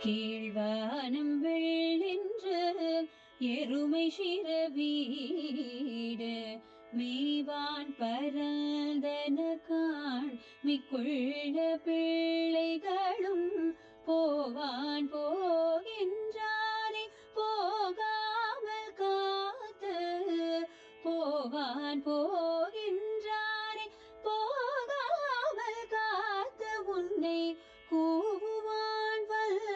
கீழ்வானம் வெள்ளென்று எருமை சிறவீடு மேவான் பரந்தன காண் மிக்குள்ள பிள்ளைகளும் போவான் போகின்றாரே போகாமல் காத்து போவான் போகின்றாரே போகாமல் காத்து உன்னை கூவுவான் வல்து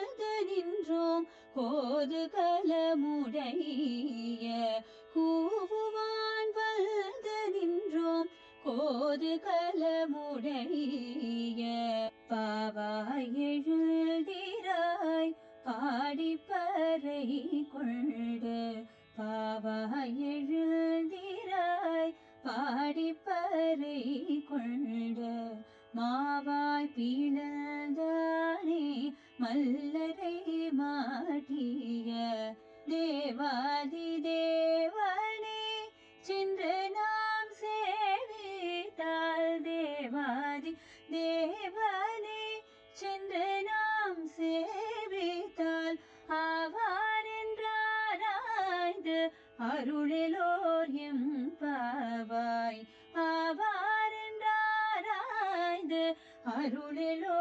நின்றோம் கோது கலமுடைய கூவுவான் வல்து நின்றோம் கோது கலமுடைய பாவாய் எழுதிராய் பாடிப்பறை கொண்டு பாவாய் எழுதிராய் பாடிப்பறை கொண்டு மாவாய் பிளந்தானே மல்லரை மாட்டிய தேவாதி தேவனே சென்று நாம் சேவித்தால் தேவாதி தேவனே சென்று நாம் சேவித்தால் ஆவார் என்றாராய்ந்து அருளெலோர் எம்பாவாய் ஆவார் என்றாராய்ந்து அருளெலோர்